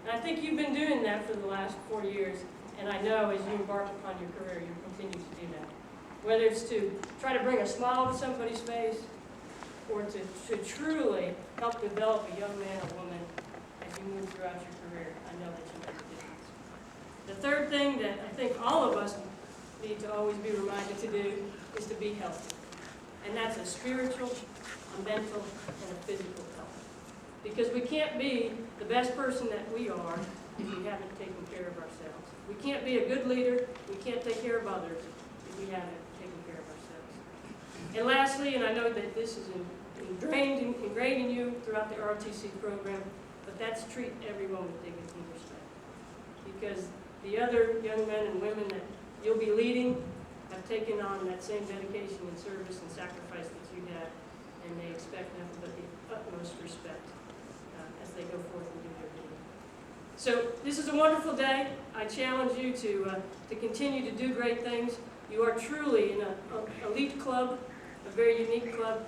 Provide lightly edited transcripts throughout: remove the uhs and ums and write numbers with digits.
And I think you've been doing that for the last 4 years, and I know as you embark upon your career, you'll continue to do that. Whether it's to try to bring a smile to somebody's face, or to truly help develop a young man or woman as you move throughout your career, I know that you make a difference. The third thing that I think all of us need to always be reminded to do is to be healthy. And that's a spiritual, a mental, and a physical health. Because we can't be the best person that we are if we haven't taken care of ourselves. We can't be a good leader, we can't take care of others if we haven't taken care of ourselves. And lastly, and I know that this is ingrained in you throughout the ROTC program, but that's treat everyone with dignity and respect. Because the other young men and women that you'll be leading have taken on that same dedication and service and sacrifice that you have, and they expect nothing but the utmost respect as they go forth and do their duty. So this is a wonderful day. I challenge you to continue to do great things. You are truly in an elite club, a very unique club.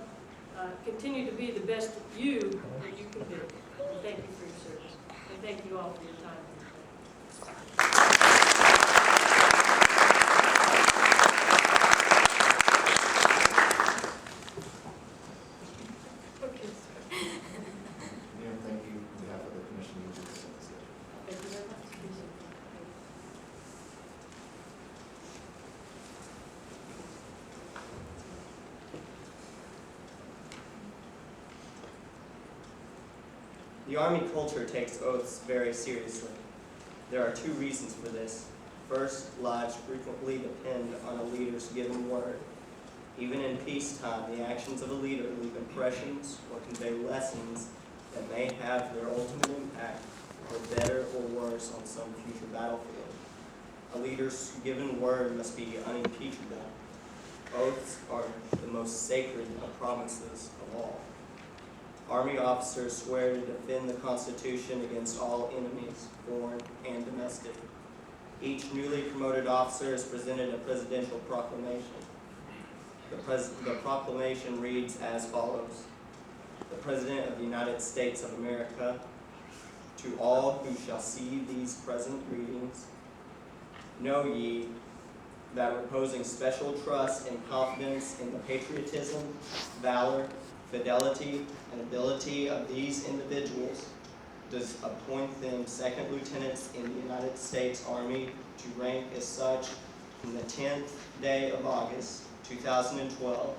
Continue to be the best you that you can be. And thank you for your service. And thank you all for your time. Mayor, thank you on behalf of the commission. Thank you very much. The Army culture takes oaths very seriously. There are 2 reasons for this. First, lives frequently depend on a leader's given word. Even in peacetime, the actions of a leader leave impressions or convey lessons that may have their ultimate impact, for better or worse, on some future battlefield. A leader's given word must be unimpeachable. Oaths are the most sacred of promises of all. Army officers swear to defend the Constitution against all enemies, foreign and domestic. Each newly promoted officer is presented a presidential proclamation. The proclamation reads as follows: The President of the United States of America, to all who shall see these present greetings, know ye that reposing special trust and confidence in the patriotism, valor, fidelity, and ability of these individuals does appoint them second lieutenants in the United States Army to rank as such from the 10th day of August, 2012.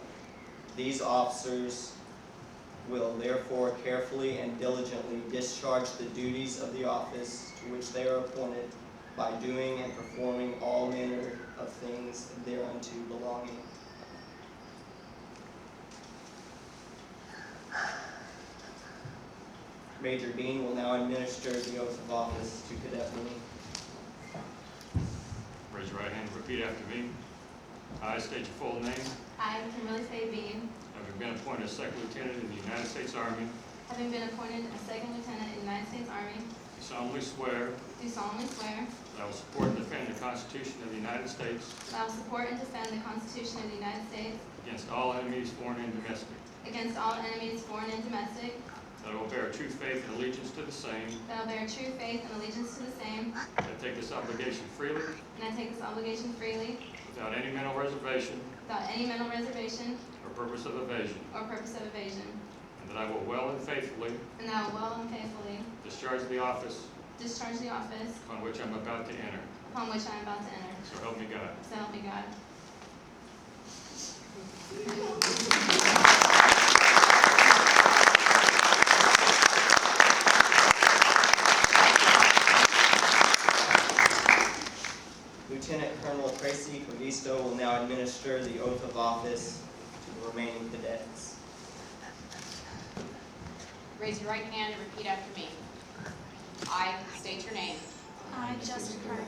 These officers will therefore carefully and diligently discharge the duties of the office to which they are appointed by doing and performing all manner of things thereunto belonging. Major Dean will now administer the oath of office to Cadet Mooney. Raise your right hand and repeat after me. I state your full name. I, Kimberly Faye Bean, Having been appointed second lieutenant in the United States Army, having been appointed a second lieutenant in the United States Army, do solemnly swear do solemnly swear that I will support and defend the Constitution of the United States that I will support and defend the Constitution of the United States against all enemies, foreign and domestic, against all enemies, foreign and domestic, that I will bear true faith and allegiance to the same, that I will bear true faith and allegiance to the same, that I take this obligation freely, and I take this obligation freely, without any mental reservation without any mental reservation or purpose of evasion, or purpose of evasion, and that I will well and faithfully and that I will well and faithfully discharge the office discharge the office upon which I am about to enter. upon which I am about to enter. So help me God. So help me God. Lieutenant Colonel Tracy Cavisto will now administer the oath of office to the remaining cadets. Raise your right hand and repeat after me. I state your name. I, Justin Kirk,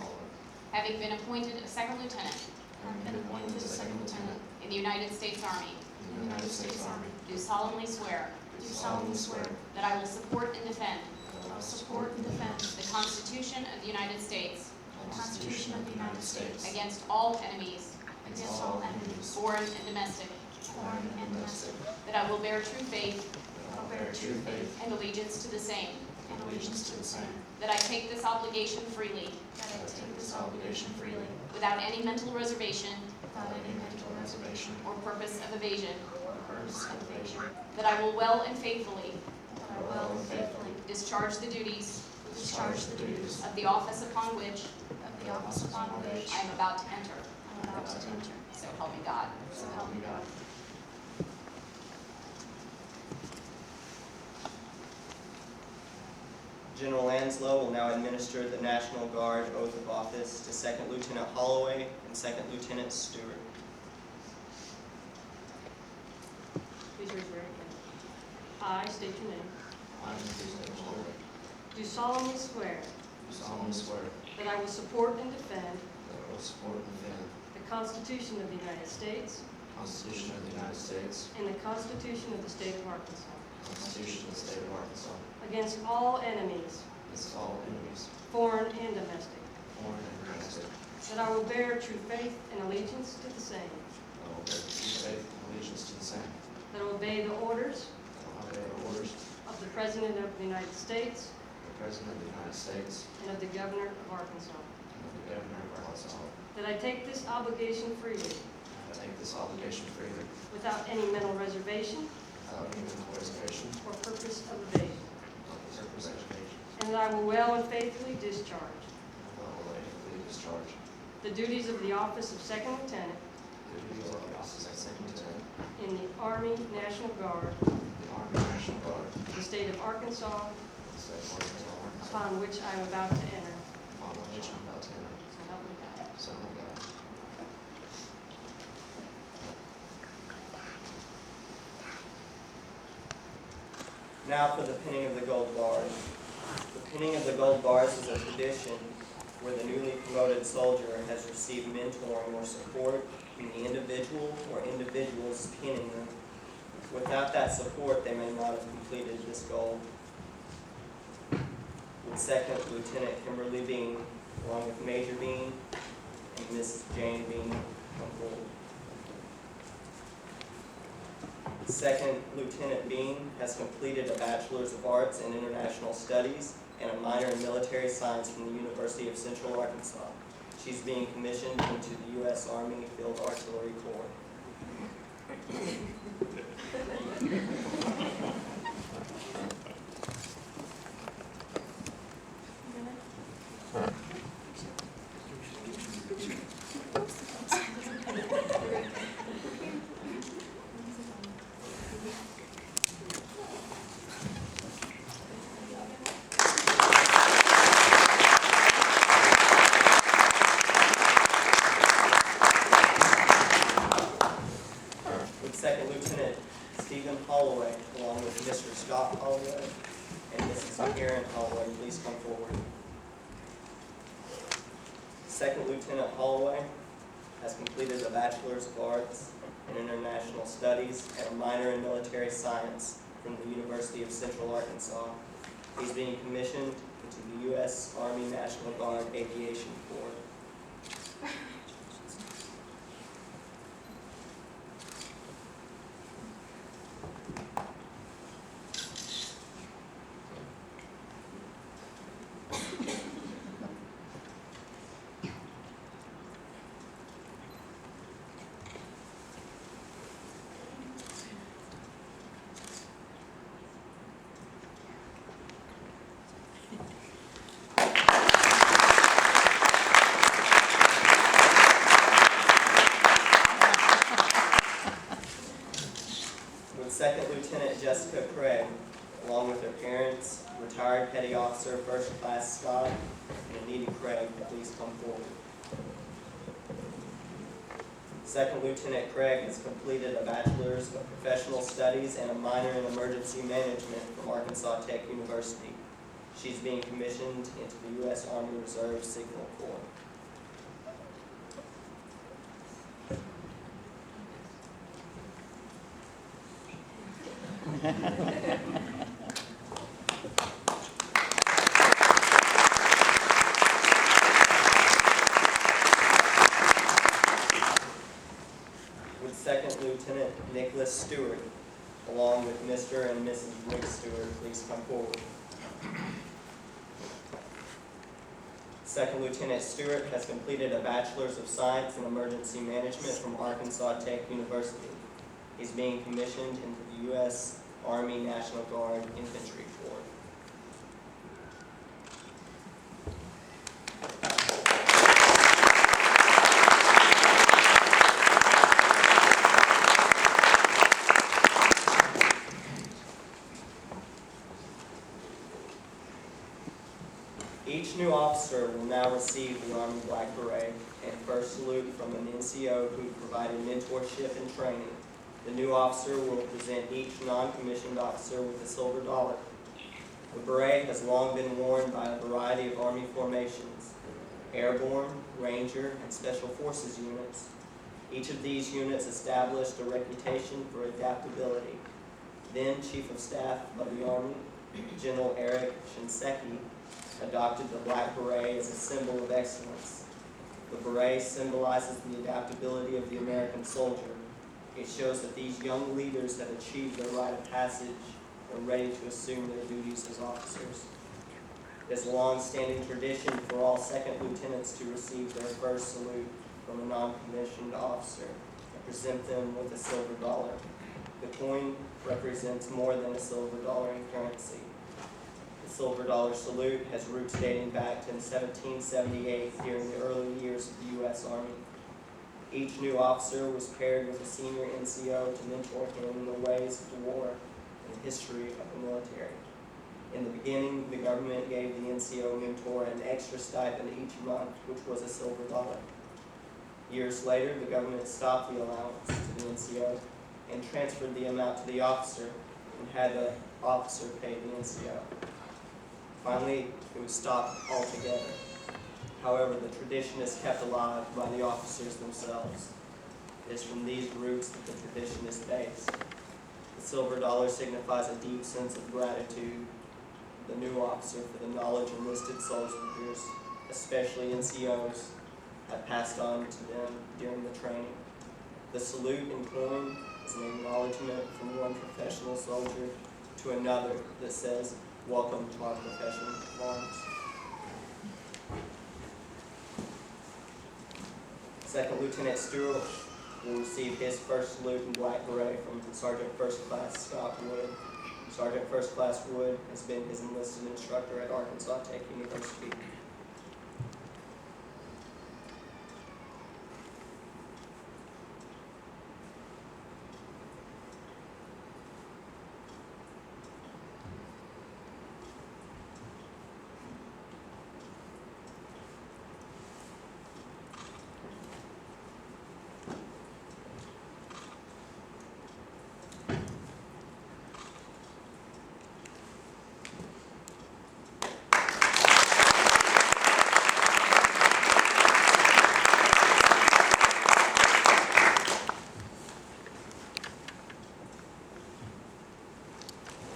Having been appointed a second lieutenant have been appointed a second lieutenant in the United States Army, in the United States Army, do solemnly swear do solemnly swear that I will support and defend that I will support and defend the Constitution of the United States the Constitution of the United States against all enemies, against all enemies, foreign and domestic, foreign and domestic, that I will bear true faith that I will bear true faith and allegiance to the same, and allegiance to the same, that I take this obligation freely that I take this obligation freely without any mental reservation without any mental reservation or purpose of evasion, or purpose of evasion, that I will well and faithfully that I will and faithfully discharge the duties discharge the duties of the office upon which of the office upon which I am about to enter. I am about to enter. So help me God. So help me God. General Lanslow will now administer the National Guard oath of office to Second Lieutenant Holloway and Second Lieutenant Stewart. Please raise your right hand. I state your name. I, Mr. Stewart, Do solemnly swear do solemnly swear that I will support and defend that I will support and defend the Constitution of the United States the Constitution of the United States, and the Constitution of the State of Arkansas the Constitution of the State of Arkansas, against all enemies, against all enemies, foreign and domestic, foreign and domestic. that I will bear true faith and allegiance to the same, I will bear true faith and allegiance to the same. that I will obey the orders I will obey the orders of the President of the United States of the President of the United States and of the Governor of Arkansas, and of the Governor of Arkansas. that I take this obligation freely I take this obligation freely without any mental reservation without any mental reservation or purpose of evasion, or purpose of evasion. and that I will well and faithfully discharge I will faithfully discharge the duties of the office of Second Lieutenant the duties of the office of Second Lieutenant in the Army National Guard of the Army National Guard of of the State of Arkansas, the State of Arkansas, upon which I am about to enter. upon which I am about to enter. So help me God. So help me God. Now for the pinning of the gold bars. The pinning of the gold bars is a tradition where the newly promoted soldier has received mentoring or support from the individual or individuals pinning them. Without that support, they may not have completed this goal. With Second Lieutenant Kimberly Bean, along with Major Bean and Mrs. Jane Bean, come forward. Second Lieutenant Bean has completed a Bachelor's of Arts in International Studies and a minor in Military Science from the University of Central Arkansas. She's being commissioned into the U.S. Army Field Artillery Corps. With Second Lieutenant Stephen Holloway, along with Mr. Scott Holloway and Mrs. Karen Holloway, please come forward. Second Lieutenant Holloway has completed a Bachelor's of Arts in International Studies and a minor in Military Science from the University of Central Arkansas. He's being commissioned into the U.S. Army National Guard Aviation Corps. With Second Lieutenant Jessica Craig, along with her parents, retired Petty Officer First Class Scott, and Anita Craig, please come forward. Second Lieutenant Craig has completed a Bachelor's of Professional Studies and a minor in Emergency Management from Arkansas Tech University. She's being commissioned into the U.S. Army Reserve Signal Corps. With Second Lieutenant Nicholas Stewart, along with Mr. and Mrs. Rick Stewart, please come forward. Second Lieutenant Stewart has completed a Bachelor's of Science in Emergency Management from Arkansas Tech University. He's being commissioned into the U.S. Army National Guard Infantry Corps. Each new officer will now receive the Army Black Beret and first salute from an NCO who provided mentorship and training. The new officer will present each non-commissioned officer with a silver dollar. The beret has long been worn by a variety of Army formations: airborne, ranger, and special forces units. Each of these units established a reputation for adaptability. Then Chief of Staff of the Army, General Eric Shinseki, adopted the black beret as a symbol of excellence. The beret symbolizes the adaptability of the American soldier. It shows that these young leaders have achieved their rite of passage and are ready to assume their duties as officers. It is a long-standing tradition for all second lieutenants to receive their first salute from a non-commissioned officer and present them with a silver dollar. The coin represents more than a silver dollar in currency. The silver dollar salute has roots dating back to 1778 during the early years of the U.S. Army. Each new officer was paired with a senior NCO to mentor him in the ways of the war and the history of the military. In the beginning, the government gave the NCO mentor an extra stipend each month, which was a silver dollar. Years later, the government stopped the allowance to the NCO and transferred the amount to the officer and had the officer pay the NCO. Finally, it was stopped altogether. However, the tradition is kept alive by the officers themselves. It is from these roots that the tradition is based. The silver dollar signifies a deep sense of gratitude to the new officer for the knowledge enlisted soldiers, especially NCOs, have passed on to them during the training. The salute and coin is an acknowledgement from one professional soldier to another that says, "Welcome to our profession of arms." Second Lieutenant Stewart will receive his first salute in black beret from Sergeant First Class Scott Wood. Sergeant First Class Wood has been his enlisted instructor at Arkansas Tech University.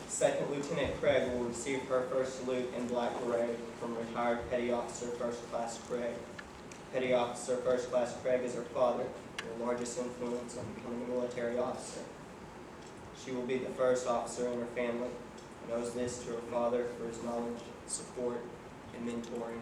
Second Lieutenant Craig will receive her first salute in black beret from retired Petty Officer First Class Craig. Petty Officer First Class Craig is her father, the largest influence on becoming a military officer. She will be the first officer in her family and owes this to her father for his knowledge, support, and mentoring.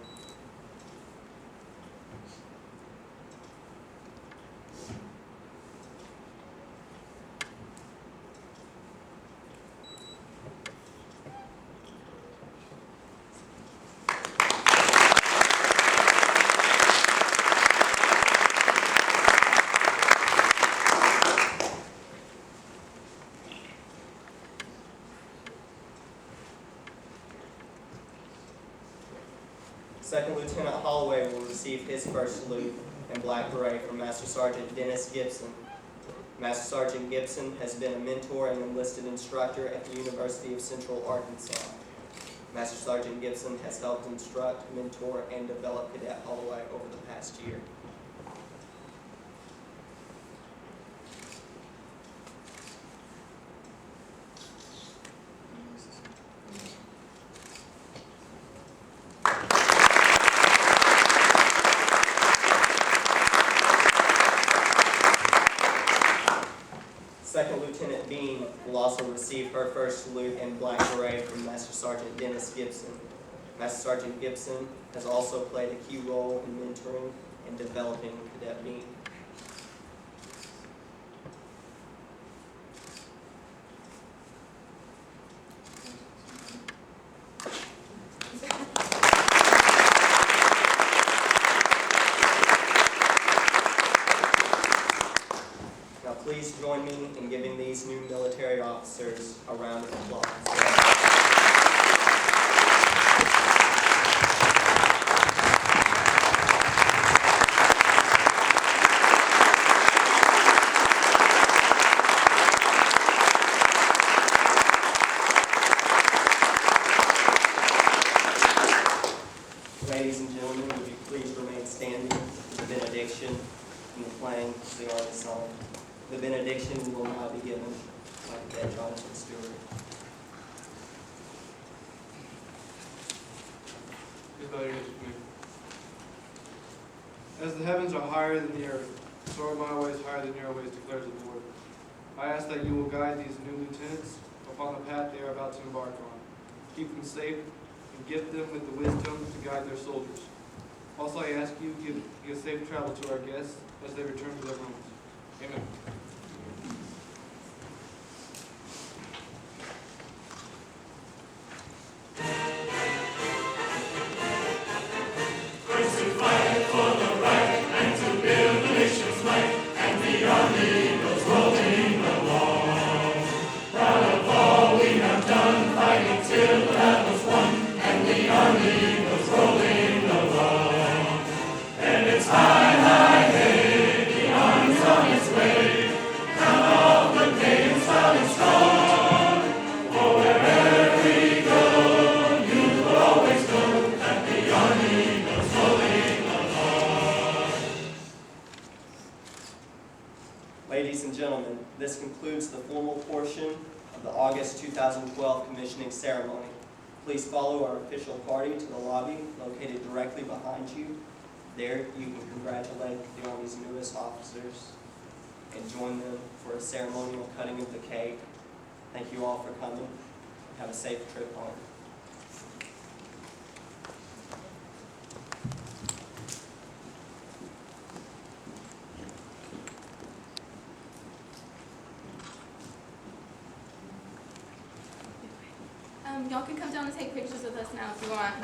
Second Lieutenant Holloway will receive his first salute in black beret from Master Sergeant Dennis Gibson. Master Sergeant Gibson has been a mentor and enlisted instructor at the University of Central Arkansas. Master Sergeant Gibson has helped instruct, mentor, and develop Cadet Holloway over the past year. Second Lieutenant Bean will also receive her first salute in black beret from Master Sergeant Dennis Gibson. Master Sergeant Gibson has also played a key role in mentoring and developing Cadet Bean. Now please join me in giving these new military officers a round of applause. Ladies and gentlemen, would you please remain standing for the benediction and the playing of the Army song. The benediction will now be given by Cadet Jonathan Stewart. Please bow your heads with me. As the heavens are higher than the earth, so are my ways higher than your ways, declares the Lord. I ask that you will guide these new lieutenants upon the path they are about to embark on. Keep them safe and gift them with the wisdom to guide their soldiers. Also, I ask you to give safe travel to our guests as they return to their homes. Amen. Ladies and gentlemen, this concludes the formal portion of the August 2012 commissioning ceremony. Please follow our official party to the lobby located directly behind you. There you can congratulate the Army's newest officers and join them for a ceremonial cutting of the cake. Thank you all for coming. Have a safe trip home. Y'all can come down and take pictures with us now if you want.